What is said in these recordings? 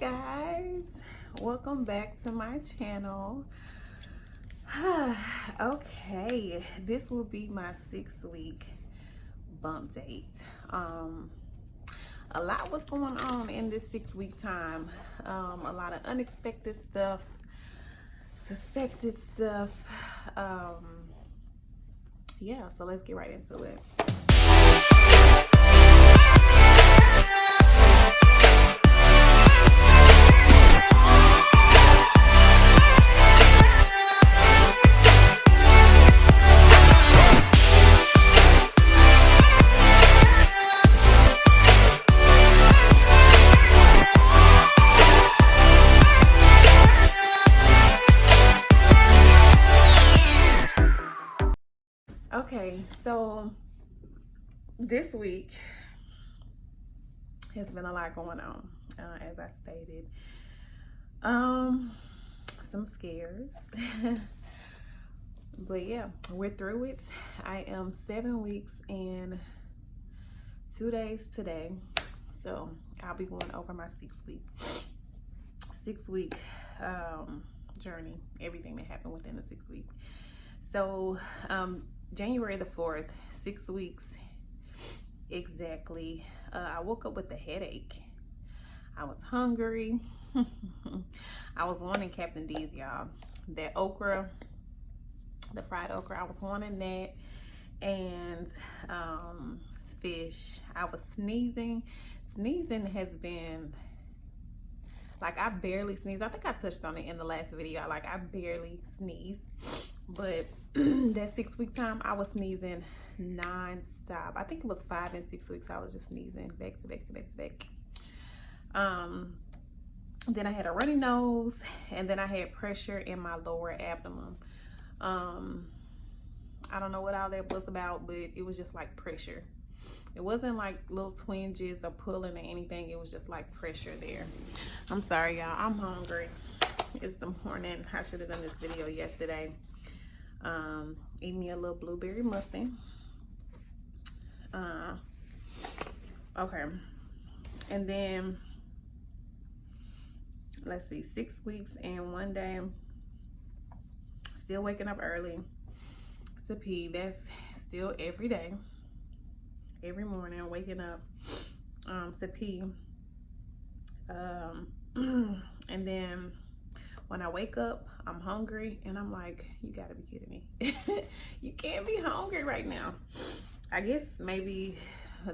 guys, welcome back to my channel. Okay, this will be my 6-week bump date. A lot was going on in this 6-week time. A lot of unexpected stuff, suspected stuff. Yeah, so let's get right into it. Okay, so this week has been a lot going on, as I stated. Some scares, but yeah, we're through it. I am 7 weeks and 2 days today, so I'll be going over my 6-week journey, everything that happened within the 6 week. So January the 4th, 6 weeks exactly. I woke up with a headache. I was hungry. I was wanting Captain D's, y'all. That okra, the fried okra, I was wanting that. And fish. I was sneezing. Sneezing has been, like, I barely sneeze. I think I touched on it in the last video. Like, I barely sneeze. But that 6-week time, I was sneezing non-stop. I think it was 5 and 6 weeks. I was just sneezing back to back to back to back. Then I had a runny nose, and then I had pressure in my lower abdomen. I don't know what all that was about, but it was just like pressure. It wasn't like little twinges or pulling or anything. It was just like pressure there. I'm sorry, y'all. I'm hungry. It's the morning. I should have done this video yesterday. Eat me a little blueberry muffin. Okay. And then, let's see, 6 weeks and 1 day. Still waking up early to pee. That's still every day. Every morning, waking up to pee. And then when I wake up, I'm hungry, and I'm like, you gotta be kidding me. You can't be hungry right now. I guess maybe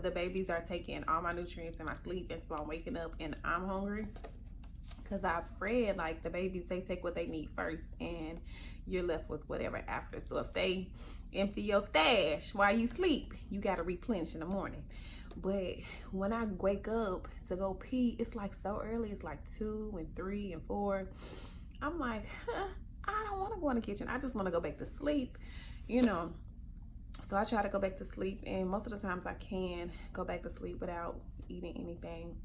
the babies are taking all my nutrients in my sleep, and so I'm waking up and I'm hungry. Because I've read, like, the babies, they take what they need first, and you're left with whatever after. So if they empty your stash while you sleep, you got to replenish in the morning. But when I wake up to go pee, it's like so early. It's like 2 and 3 and 4. I'm like, I don't want to go in the kitchen. I just want to go back to sleep, you know. So I try to go back to sleep, and most of the times I can go back to sleep without eating anything.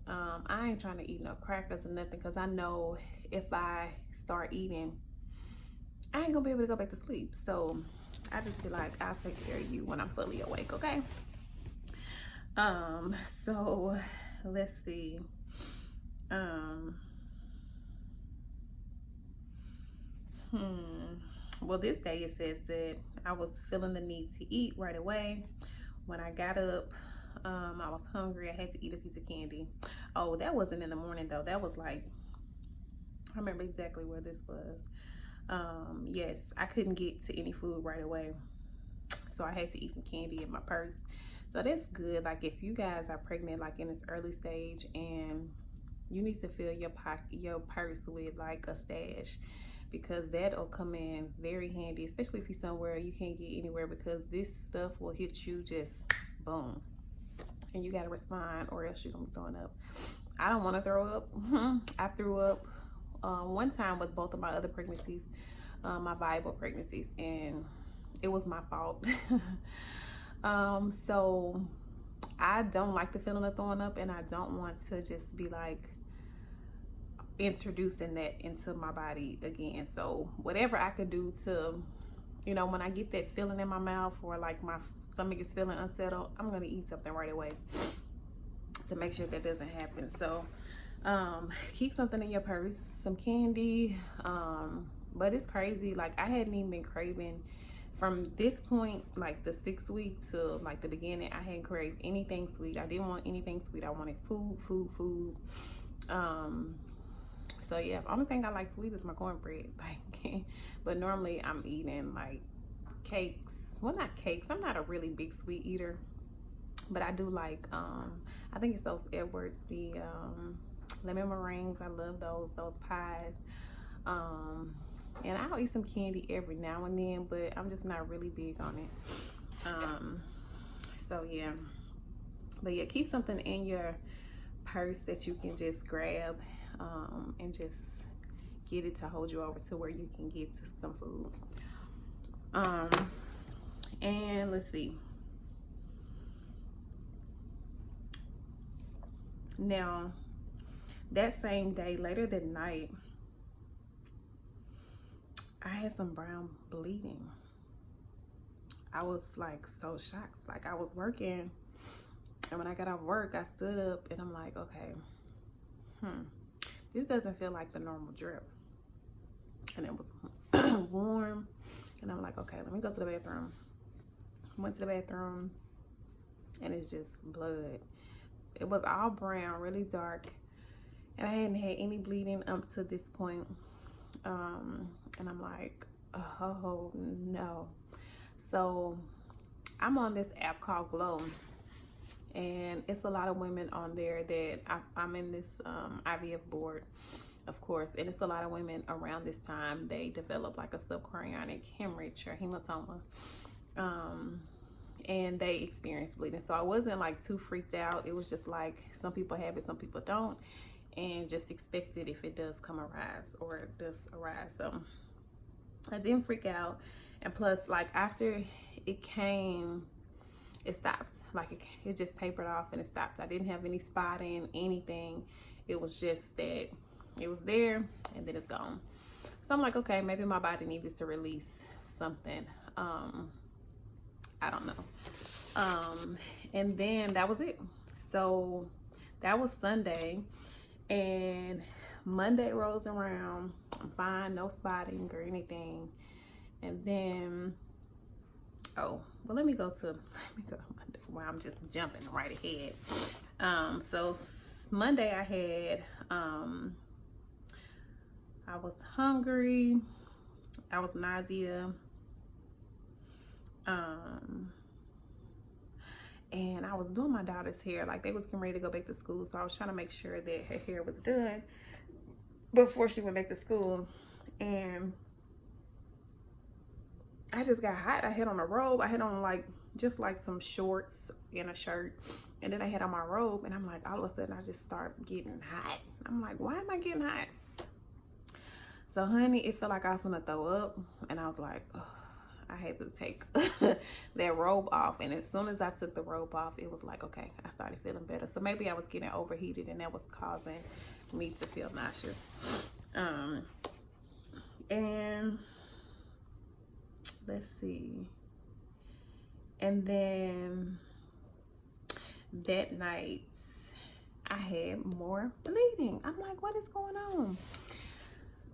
I ain't trying to eat no crackers or nothing, because I know if I start eating, I ain't gonna be able to go back to sleep. So I just be like, I'll take care of you when I'm fully awake, okay? So let's see. Well, this day it says that I was feeling the need to eat right away. When I got up, I was hungry. I had to eat a piece of candy. Oh, that wasn't in the morning though. That was like, I remember exactly where this was. Yes, I couldn't get to any food right away, so I had to eat some candy in my purse. So that's good. Like, if you guys are pregnant, like in this early stage, and you need to fill your purse with like a stash, because that'll come in very handy, especially if you're somewhere you can't get anywhere, because this stuff will hit you just boom, and you got to respond, or else you're gonna be throwing up. I don't want to throw up. I threw up one time with both of my other pregnancies, my viable pregnancies, and it was my fault. So I don't like the feeling of throwing up, and I don't want to just be like introducing that into my body again. So whatever I could do to, you know, when I get that feeling in my mouth, or like my stomach is feeling unsettled, I'm gonna eat something right away to make sure that doesn't happen. So Keep something in your purse, some candy. But it's crazy. Like, I hadn't even been craving from this point, like the 6th week to like the beginning. I hadn't craved anything sweet. I didn't want anything sweet. I wanted food. So yeah, the only thing I like sweet is my cornbread. Like, but normally I'm eating like cakes. Well, not cakes. I'm not a really big sweet eater, but I do like I think it's those Edwards, the lemon meringues. I love those pies. And I'll eat some candy every now and then, but I'm just not really big on it. So yeah, but yeah, keep something in your purse that you can just grab and just get it to hold you over to where you can get to some food. And let's see. Now, that same day, later that night, I had some brown bleeding. I was like so shocked. Like, I was working, and when I got off work, I stood up and I'm like, okay, this doesn't feel like the normal drip. And it was warm, and I'm like, okay, let me go to the bathroom. Went to the bathroom, and it's just blood. It was all brown, really dark, and I hadn't had any bleeding up to this point. And I'm like, oh no. So I'm on this app called Glow, and it's a lot of women on there that I'm in this IVF board, of course, and it's a lot of women around this time they develop like a subchorionic hemorrhage or hematoma, and they experience bleeding. So I wasn't like too freaked out. It was just like, some people have it, some people don't, and just expect it if it does arise. So I didn't freak out. And plus, like, after it came, it stopped. Like, it just tapered off and it stopped. I didn't have any spotting, anything. It was just that it was there and then it's gone. So I'm like, okay, maybe my body needed to release something. I don't know. And then that was it. So that was Sunday, and Monday rolls around. I'm fine, no spotting or anything. And then, let me go to Monday. Wow, I'm just jumping right ahead. So Monday I had, I was hungry, I was nausea, and I was doing my daughter's hair. Like, they was getting ready to go back to school, so I was trying to make sure that her hair was done before she went back to school. And I just got hot. I had on a robe. I had on just some shorts and a shirt, and then I had on my robe, and I'm like, all of a sudden I just start getting hot. I'm like, why am I getting hot? So honey, it felt like I was gonna throw up, and I was like, oh, I had to take that robe off. And as soon as I took the robe off, it was like, okay, I started feeling better. So maybe I was getting overheated, and that was causing me to feel nauseous. And let's see. And then that night, I had more bleeding. I'm like, what is going on?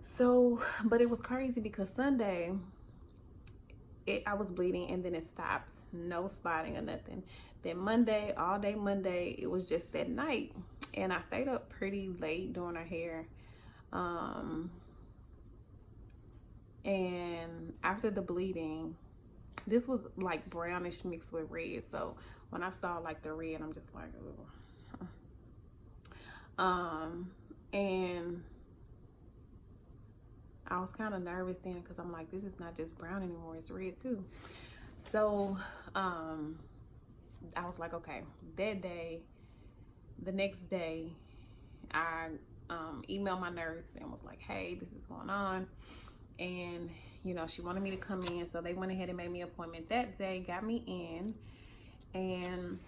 So, but it was crazy because Sunday, I was bleeding and then it stopped. No spotting or nothing. Then Monday, all day Monday, it was just that night. And I stayed up pretty late doing her hair. And after the bleeding, this was like brownish mixed with red. So when I saw like the red, I'm just like, oh. And I was kind of nervous then because I'm like, this is not just brown anymore, it's red too. So I was like, okay. That day, the next day, I emailed my nurse and was like, hey, this is going on. And you know, she wanted me to come in, so they went ahead and made me an appointment that day, got me in, and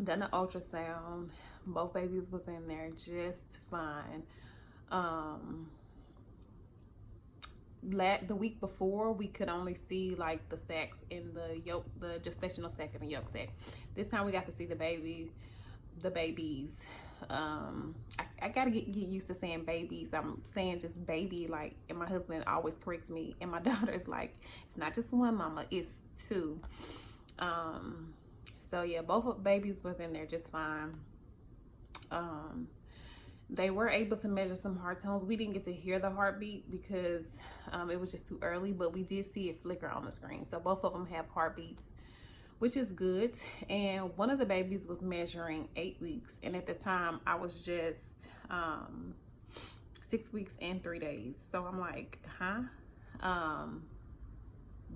done an ultrasound. Both babies was in there just fine. The week before, we could only see like the sacs in the yolk, the gestational sac and the yolk sac. This time we got to see the babies. I I gotta get used to saying babies. I'm saying just baby, like, and my husband always corrects me, and my daughter is like, it's not just one, mama, it's two. So yeah, both of babies was in there just fine. They were able to measure some heart tones. We didn't get to hear the heartbeat because it was just too early, but we did see it flicker on the screen. So both of them have heartbeats, which is good. And one of the babies was measuring 8 weeks. And at the time I was just 6 weeks and 3 days. So I'm like, huh?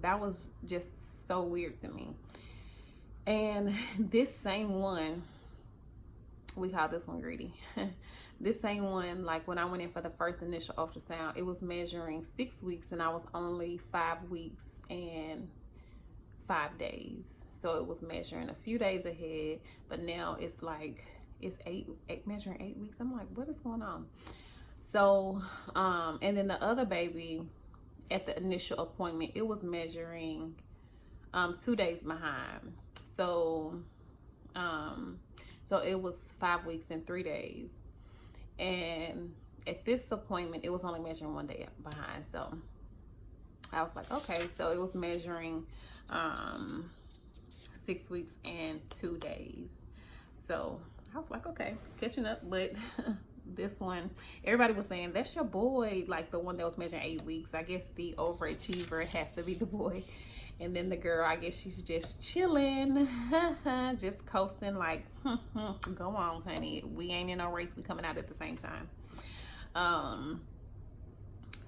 That was just so weird to me. And this same one, we call this one Greedy. This same one, like when I went in for the first initial ultrasound, it was measuring 6 weeks and I was only 5 weeks and 5 days. So it was measuring a few days ahead, but now it's like, it's measuring 8 weeks. I'm like, what is going on? So, and then the other baby at the initial appointment, it was measuring 2 days behind. So, so it was 5 weeks and 3 days. And at this appointment, it was only measuring 1 day behind. So I was like, okay. So it was measuring 6 weeks and 2 days. So I was like, okay, it's catching up. But this one, everybody was saying, that's your boy, like the one that was measuring 8 weeks. I guess the overachiever has to be the boy. And then the girl, I guess she's just chilling, just coasting, like, go on, honey. We ain't in no race. We coming out at the same time.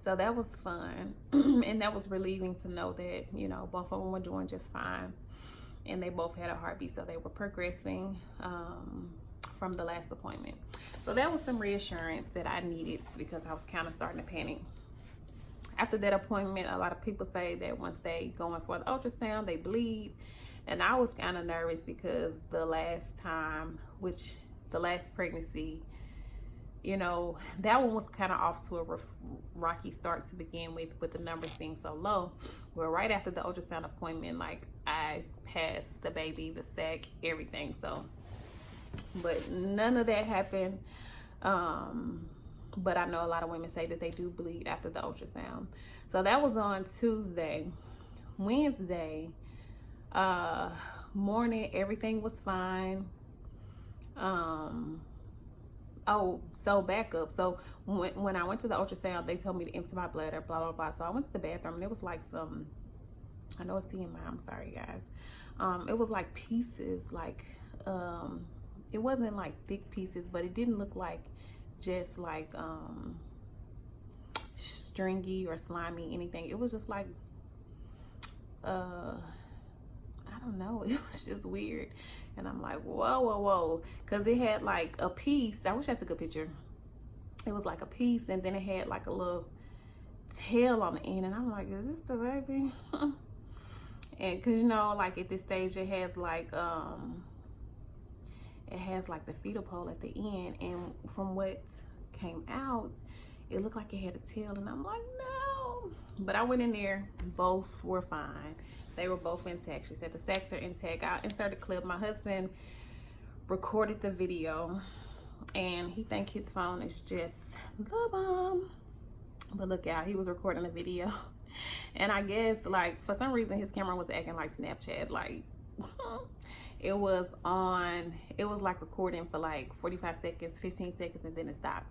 So that was fun. And that was relieving to know that, you know, both of them were doing just fine. And they both had a heartbeat, so they were progressing from the last appointment. So that was some reassurance that I needed because I was kind of starting to panic. After that appointment, a lot of people say that once they go in for the ultrasound, they bleed. And I was kind of nervous because the last time, which the last pregnancy, you know, that one was kind of off to a rocky start to begin with the numbers being so low. Well, right after the ultrasound appointment, like, I passed the baby, the sac, everything. So, but none of that happened. But I know a lot of women say that they do bleed after the ultrasound. So that was on Tuesday. Wednesday morning, everything was fine. Oh, so back up. So when I went to the ultrasound, they told me to empty my bladder, blah, blah, blah. So I went to the bathroom and it was like some, I know it's TMI, I'm sorry guys. It was like pieces, like, it wasn't like thick pieces, but it didn't look like just like stringy or slimy, anything. It was just like I don't know, it was just weird. And I'm like, whoa, because it had like a piece. I wish I took a picture. It was like a piece, and then it had like a little tail on the end, and I'm like, is this the baby? And because, you know, like at this stage it has like the fetal pole at the end, and from what came out, it looked like it had a tail, and I'm like, no. But I went in there, both were fine. They were both intact. She said the sacs are intact. I'll insert a clip. My husband recorded the video, and he think his phone is just the bomb. But look out, he was recording the video. And I guess, like, for some reason, his camera was acting like Snapchat. Like, it was like recording for like 45 seconds, 15 seconds, and then it stopped.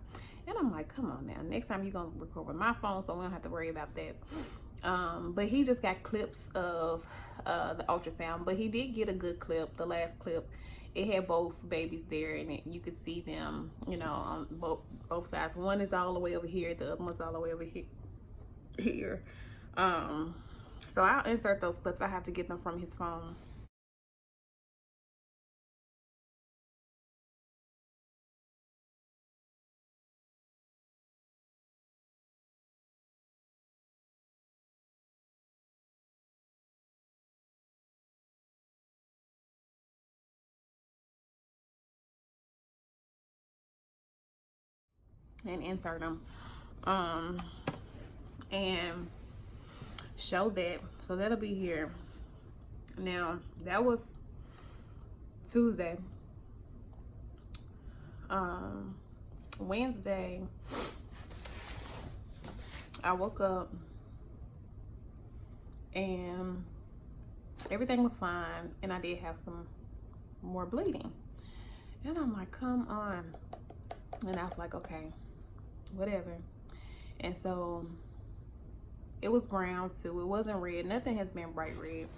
And I'm like, come on now. Next time you're going to record with my phone, so we don't have to worry about that. But he just got clips of the ultrasound. But he did get a good clip. The last clip, it had both babies there, and you could see them, you know, on both sides. One is all the way over here. The other one's all the way over here. So I'll insert those clips. I have to get them from his phone. And insert them and show that. So that'll be here. Now that was Tuesday. Wednesday, I woke up and everything was fine, and I did have some more bleeding. And I'm like, come on. And I was like, okay, whatever. And so it was brown too. It wasn't red. Nothing has been bright red.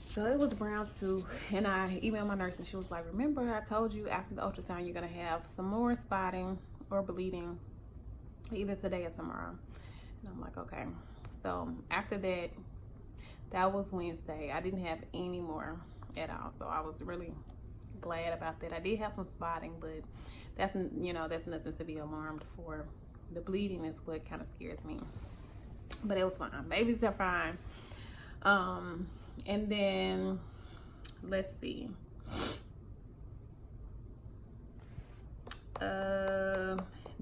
So it was brown too. And I emailed my nurse and she was like, remember I told you after the ultrasound you're gonna have some more spotting or bleeding either today or tomorrow. And I'm like, okay. So after that, that was Wednesday. I didn't have any more at all. So I was really glad about that. I did have some spotting, but that's, you know, that's nothing to be alarmed for. The bleeding is what kind of scares me. But it was fine. Babies are fine. And then let's see.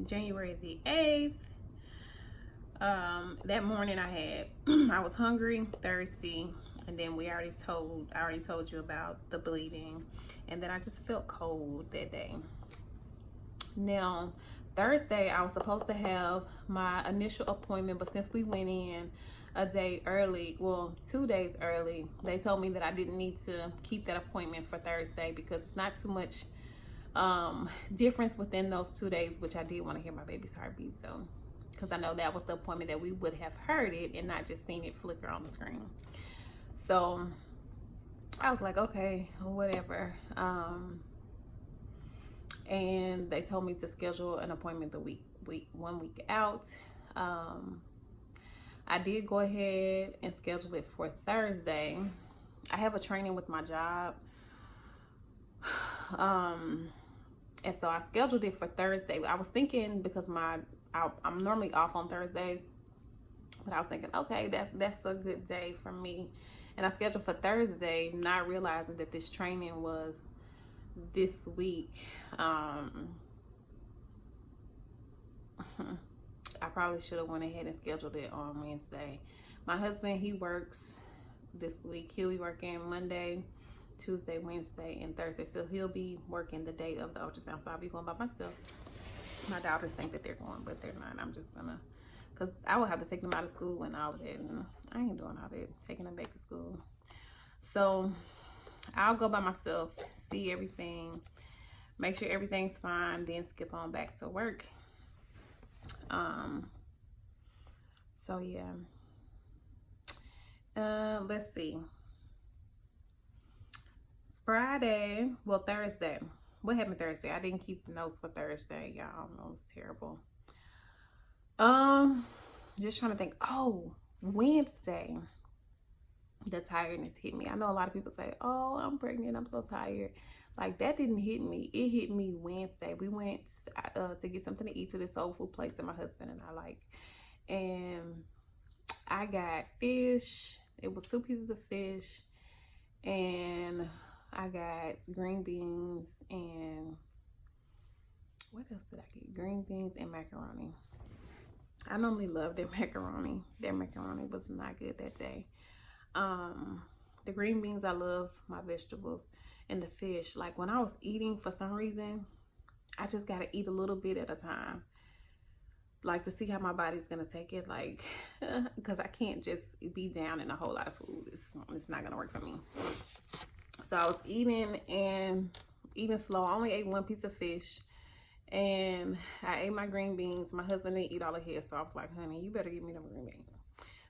January the 8th. That morning I was hungry, thirsty, and then I already told you about the bleeding, and then I just felt cold that day. Now, Thursday I was supposed to have my initial appointment, but since we went in a day early, well, 2 days early, they told me that I didn't need to keep that appointment for Thursday because it's not too much difference within those 2 days, which I did want to hear my baby's heartbeat. So, because I know that was the appointment that we would have heard it and not just seen it flicker on the screen. So I was like, okay, whatever. And they told me to schedule an appointment 1 week out. I did go ahead and schedule it for Thursday. I have a training with my job. And so I scheduled it for Thursday. I was thinking, because I'm normally off on Thursday, but I was thinking, okay, that's a good day for me. And I scheduled for Thursday, not realizing that this training was this week. I probably should have went ahead and scheduled it on Wednesday. My husband, he works this week. He'll be working Monday, Tuesday, Wednesday, and Thursday. So he'll be working the day of the ultrasound. So I'll be going by myself. My daughters think that they're going, but they're not. I'm just gonna, because I will have to take them out of school and all of that. And I ain't doing all that, taking them back to school. So I'll go by myself, see everything, make sure everything's fine, then skip on back to work. So yeah. Let's see. Thursday. What happened Thursday? I didn't keep the notes for Thursday, y'all. It was terrible. Just trying to think. Oh, Wednesday. The tiredness hit me. I know a lot of people say, oh, I'm pregnant, I'm so tired. Like, that didn't hit me. It hit me Wednesday. We went to get something to eat to this soul food place that my husband and I like. And I got fish. It was 2 pieces of fish. And I got green beans and what else did I get? Green beans and macaroni. I normally love their macaroni. Their macaroni was not good that day. The green beans, I love my vegetables, and the fish. Like, when I was eating, for some reason, I just gotta eat a little bit at a time. Like, to see how my body's gonna take it. Like, because I can't just be down in a whole lot of food. It's not gonna work for me. So I was eating slow. I only ate 1 piece of fish, and I ate my green beans. My husband didn't eat all of his, so I was like, honey, you better give me them green beans.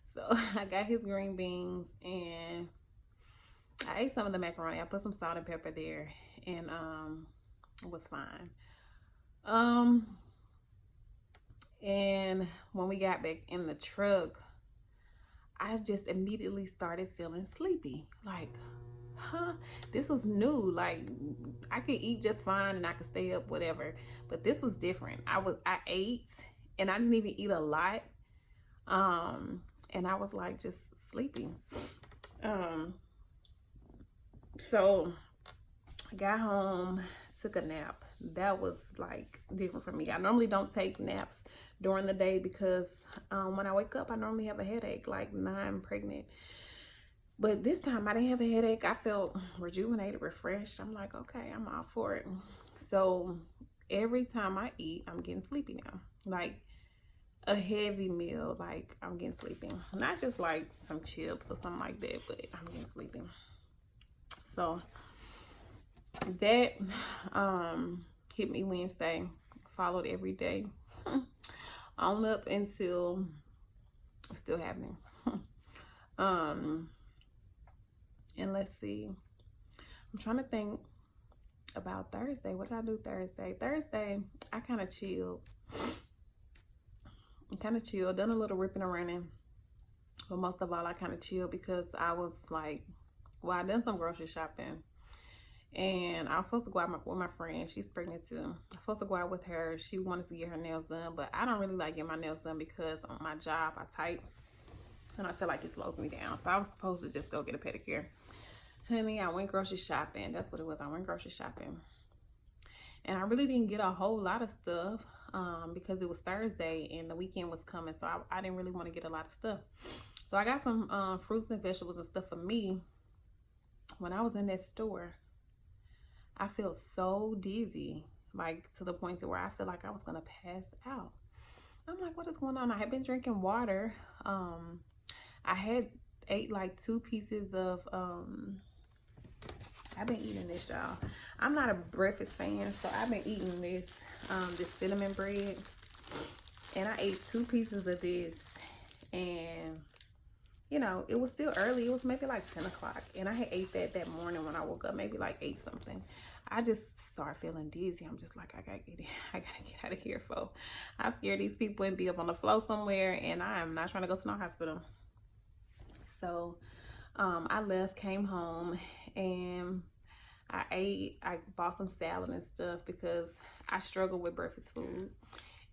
So I got his green beans, and I ate some of the macaroni. I put some salt and pepper there, and it was fine. And when we got back in the truck, I just immediately started feeling sleepy. Like, this was new. Like, I could eat just fine and I could stay up, whatever, but this was different. I ate, and I didn't even eat a lot, and I was like just sleeping. So I got home, took a nap. That was like different for me. I normally don't take naps during the day because when I wake up, I normally have a headache, like I'm pregnant. But this time I didn't have a headache. I felt rejuvenated, refreshed. I'm like, okay, I'm all for it. So every time I eat, I'm getting sleepy now. Like a heavy meal, like I'm getting sleepy. Not just like some chips or something like that, but I'm getting sleepy. So that hit me Wednesday, followed every day on up until it's still happening. And let's see, I'm trying to think about Thursday. What did I do Thursday? Thursday, I kind of chilled. Done a little ripping and running. But most of all, I kind of chilled because I was like, well, I done some grocery shopping. And I was supposed to go out with my friend. She's pregnant too. I was supposed to go out with her. She wanted to get her nails done. But I don't really like getting my nails done because on my job, I type. And I feel like it slows me down. So I was supposed to just go get a pedicure. Honey, I went grocery shopping. That's what it was. I went grocery shopping. And I really didn't get a whole lot of stuff because it was Thursday and the weekend was coming. So I didn't really want to get a lot of stuff. So I got some fruits and vegetables and stuff for me. When I was in that store, I felt so dizzy, like to the point to where I feel like I was going to pass out. I'm like, what is going on? I had been drinking water. I had ate like 2 pieces of, I've been eating this, y'all. I'm not a breakfast fan, so I've been eating this, this cinnamon bread. And I ate 2 pieces of this. And, you know, it was still early. It was maybe like 10 o'clock. And I had ate that morning when I woke up, maybe like 8 something. I just started feeling dizzy. I'm just like, I gotta get out of here, folks. I scare these people and be up on the floor somewhere. And I am not trying to go to no hospital. So I left, came home, and I bought some salad and stuff because I struggle with breakfast food.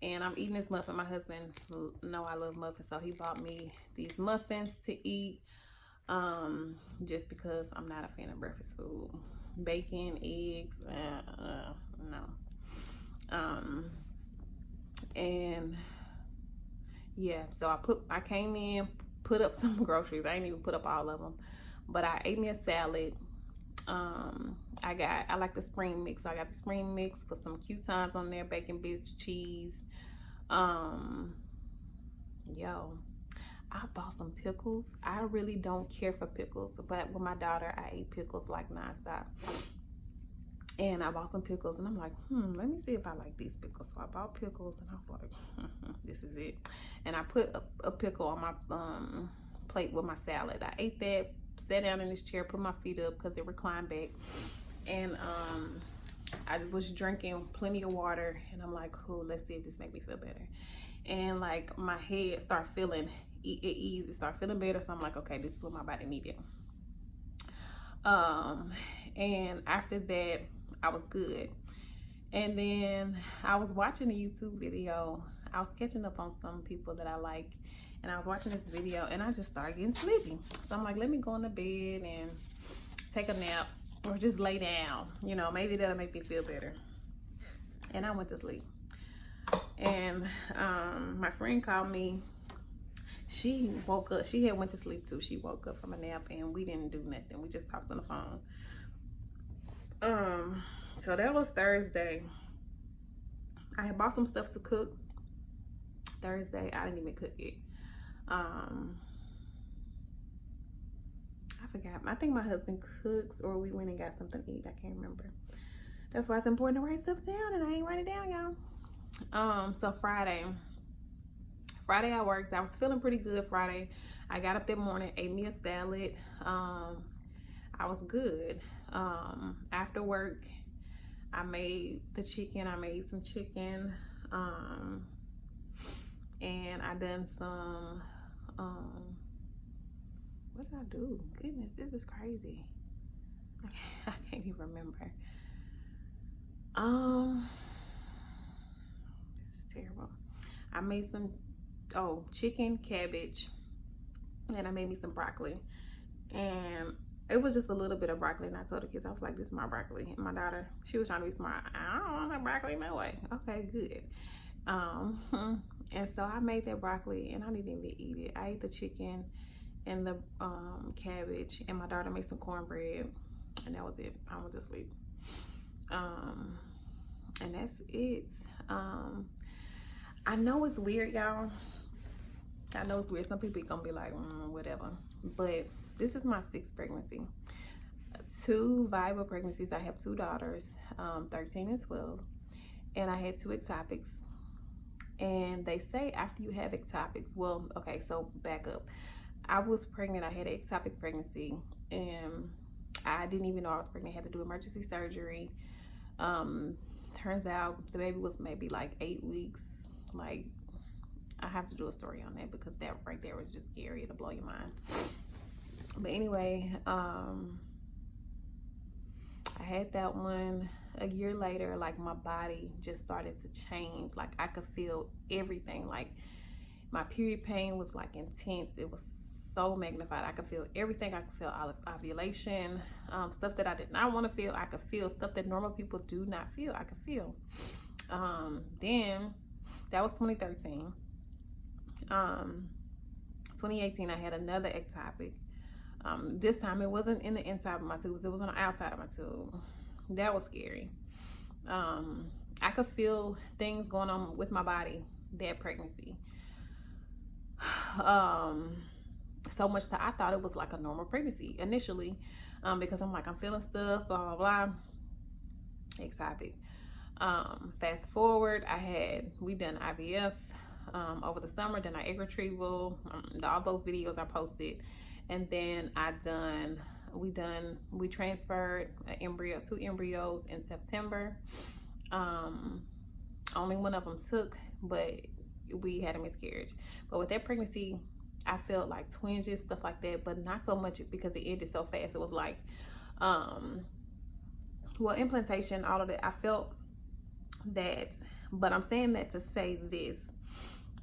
And I'm eating this muffin. My husband know I love muffins, so he bought me these muffins to eat just because I'm not a fan of breakfast food. Bacon, eggs, no. And yeah, so I came in, put up some groceries. I didn't even put up all of them, but I ate me a salad. I like the spring mix, so I got the spring mix, put some croutons on there, bacon bits, cheese. I bought some pickles. I really don't care for pickles, but with my daughter, I ate pickles like nonstop. And I bought some pickles, and I'm like, let me see if I like these pickles. So I bought pickles, and I was like, this is it. And I put a pickle on my plate with my salad. I ate that, sat down in this chair, put my feet up because it reclined back. And I was drinking plenty of water, and I'm like, oh, let's see if this make me feel better. And like my head started feeling ease, it started feeling better. So I'm like, okay, this is what my body needed. And after that, I was good. And then I was watching a YouTube video. I was catching up on some people that I like, and I was watching this video, and I just started getting sleepy. So I'm like, let me go in the bed and take a nap or just lay down. You know, maybe that'll make me feel better. And I went to sleep. And my friend called me. She woke up. She had went to sleep too. She woke up from a nap, and we didn't do nothing. We just talked on the phone. So that was Thursday. I had bought some stuff to cook. Thursday, I didn't even cook it. I forgot. I think my husband cooks, or we went and got something to eat. I can't remember. That's why it's important to write stuff down, and I ain't writing it down, y'all. So Friday I worked. I was feeling pretty good Friday. I got up that morning, ate me a salad. I was good. After work, I made the chicken. I made some chicken. And I done some, what did I do? Goodness, this is crazy. I can't even remember. This is terrible. I made some, chicken, cabbage, and I made me some broccoli. And it was just a little bit of broccoli, and I told the kids, I was like, this is my broccoli. And my daughter, she was trying to be smart. I don't want that broccoli no way. Okay, good. And so I made that broccoli, and I didn't even eat it. I ate the chicken and the cabbage, and my daughter made some cornbread, and that was it. I went to sleep. And that's it. I know it's weird, y'all. I know it's weird. Some people are gonna be like, whatever. But this is my 6th pregnancy. 2 viable pregnancies. I have 2 daughters, 13 and 12. And I had 2 ectopics. And they say after you have ectopics, well, okay, so back up. I was pregnant. I had an ectopic pregnancy. And I didn't even know I was pregnant. I had to do emergency surgery. Turns out the baby was maybe like 8 weeks. Like, I have to do a story on that because that right there was just scary. It'll blow your mind. But anyway, I had that one. A year later, like, my body just started to change. Like, I could feel everything. Like, my period pain was like intense. It was so magnified. I could feel everything. I could feel ovulation, stuff that I did not want to feel. I could feel stuff that normal people do not feel. I could feel. Then that was 2013. 2018, I had another ectopic. This time it wasn't in the inside of my tubes. It was on the outside of my tube. That was scary. I could feel things going on with my body that pregnancy. So much that I thought it was like a normal pregnancy initially, because I'm like, I'm feeling stuff, blah, blah, blah. Ectopic. Fast forward, we done IVF over the summer, then I egg retrieval, all those videos I posted. And then we transferred an 2 embryos in September. Only one of them took, but we had a miscarriage. But with that pregnancy, I felt like twinges, stuff like that, but not so much because it ended so fast. It was like, implantation, all of that. I felt that, but I'm saying that to say this.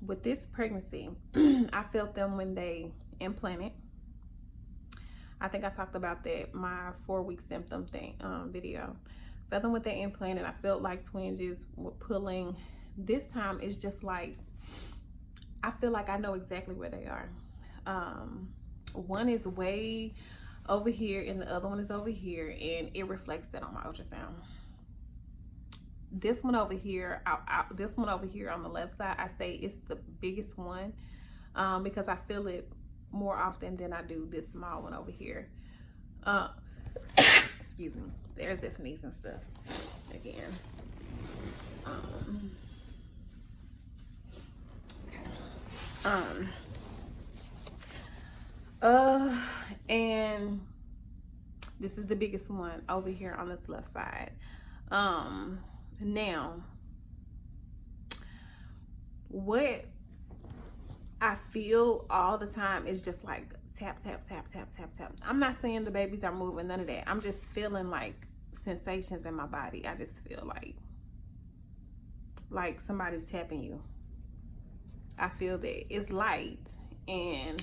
With this pregnancy, I felt them when they implanted. I think I talked about that, my 4-week symptom thing video. Felt them with the implant, and I felt like twinges were pulling. This time it's just like, I feel like I know exactly where they are. One is way over here and the other one is over here, and it reflects that on my ultrasound. This one over here, this one over here on the left side, I say it's the biggest one, because I feel it more often than I do this small one over here. Excuse me. There's the sneezing stuff again. And this is the biggest one over here on this left side. Now, what I feel all the time is just like tap, tap, tap, tap, tap, tap. I'm not saying the babies are moving, none of that. I'm just feeling like sensations in my body. I just feel like somebody's tapping you. I feel that it's light, and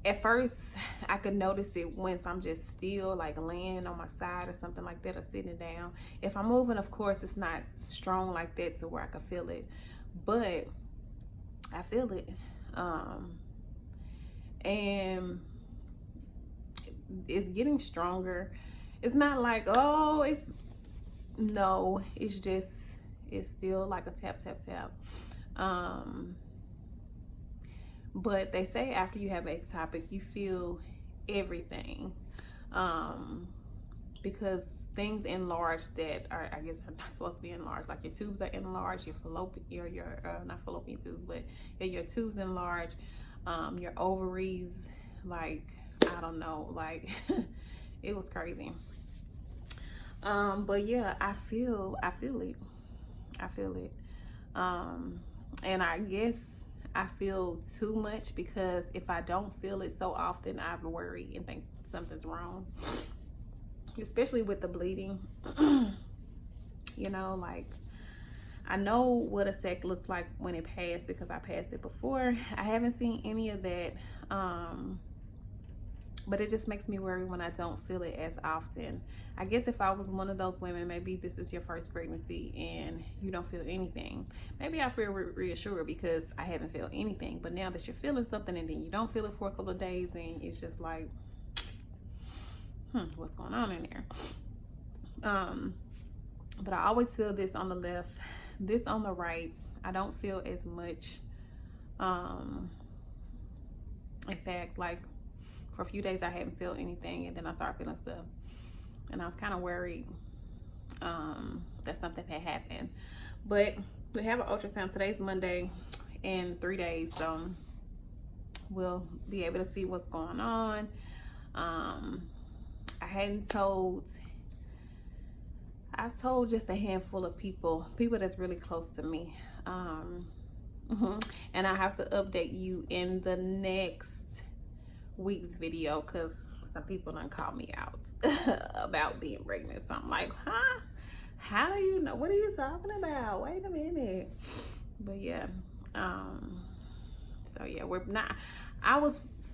at first I could notice it once I'm just still, like laying on my side or something like that, or sitting down. If I'm moving, of course, it's not strong like that to where I could feel it, but I feel it. And it's getting stronger. It's not like, oh, it's still like a tap, tap, tap. But they say after you have ectopic, you feel everything, because things enlarge that are, I guess, are not supposed to be enlarged. Like your tubes are enlarged, not fallopian tubes, but your tubes enlarged, your ovaries, like, I don't know, like it was crazy. But yeah, I feel it. And I guess I feel too much, because if I don't feel it so often, I worry and think something's wrong, especially with the bleeding. You know, like, I know what a sec looks like when it passed, because I passed it before. I haven't seen any of that, but it just makes me worry when I don't feel it as often. I guess if I was one of those women, maybe this is your first pregnancy and you don't feel anything, maybe I feel reassured because I haven't felt anything. But now that you're feeling something and then you don't feel it for a couple of days, and it's just like, what's going on in there? but I always feel this on the left, this on the right. I don't feel as much. In fact, like for a few days I hadn't felt anything, and then I started feeling stuff, and I was kind of worried that something had happened. But we have an ultrasound. Today's Monday, in 3 days, so we'll be able to see what's going on. I've told just a handful of people that's really close to me. And I have to update you in the next week's video, because some people done call me out about being pregnant. So I'm like, huh? How do you know? What are you talking about? Wait a minute. But yeah, so yeah, we're not.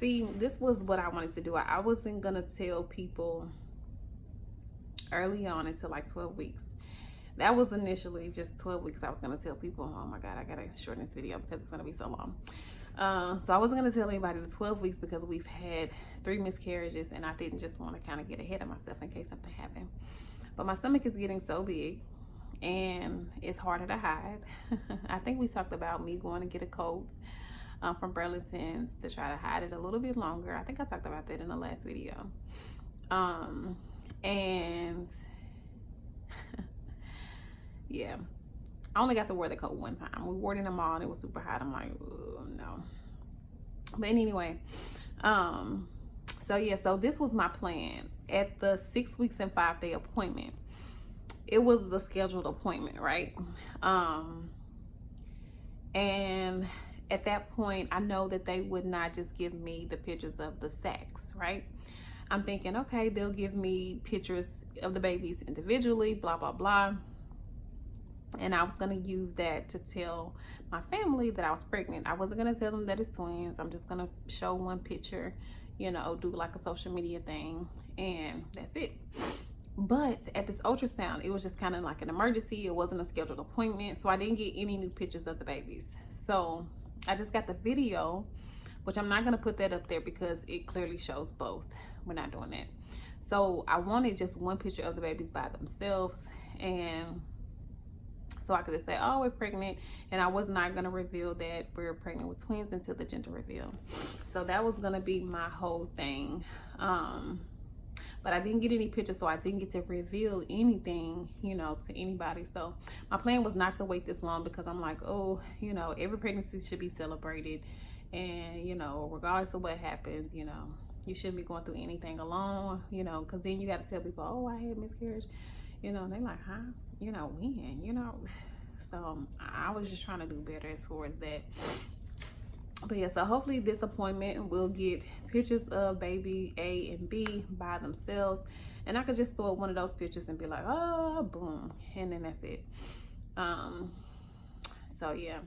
This was what I wanted to do. I wasn't gonna tell people early on until like 12 weeks. That was initially just 12 weeks. I was gonna tell people, oh my God, I gotta shorten this video because it's gonna be so long. So I wasn't gonna tell anybody the 12 weeks because we've had 3 miscarriages, and I didn't just want to kind of get ahead of myself in case something happened. But my stomach is getting so big, and it's harder to hide. I think we talked about me going to get a coat from Burlington's to try to hide it a little bit longer. I think I talked about that in the last video. And yeah, I only got to wear the coat one time. We wore it in the mall and it was super hot. I'm like, no. But anyway, so yeah, so this was my plan. At the 6 weeks and 5 day appointment, it was a scheduled appointment, right? And at that point, I know that they would not just give me the pictures of the sacs, right? I'm thinking, okay, they'll give me pictures of the babies individually, blah, blah, blah. And I was going to use that to tell my family that I was pregnant. I wasn't going to tell them that it's twins. I'm just going to show one picture, you know, do like a social media thing, and that's it. But at this ultrasound, it was just kind of like an emergency. It wasn't a scheduled appointment, so I didn't get any new pictures of the babies. So I just got the video, which I'm not going to put that up there because it clearly shows both. We're not doing that. So I wanted just one picture of the babies by themselves, and so I could just say, oh, we're pregnant. And I was not going to reveal that we're pregnant with twins until the gender reveal. So that was going to be my whole thing. But I didn't get any pictures, so I didn't get to reveal anything, you know, to anybody. So my plan was not to wait this long, because I'm like, oh, you know, every pregnancy should be celebrated. And, you know, regardless of what happens, you know, you shouldn't be going through anything alone, you know, because then you got to tell people, oh, I had miscarriage. You know, they're like, huh? You know, when? You know? So I was just trying to do better as far as that. But yeah, so hopefully this appointment will get pictures of baby A and B by themselves. And I could just throw up one of those pictures and be like, oh, boom. And then that's it. So yeah.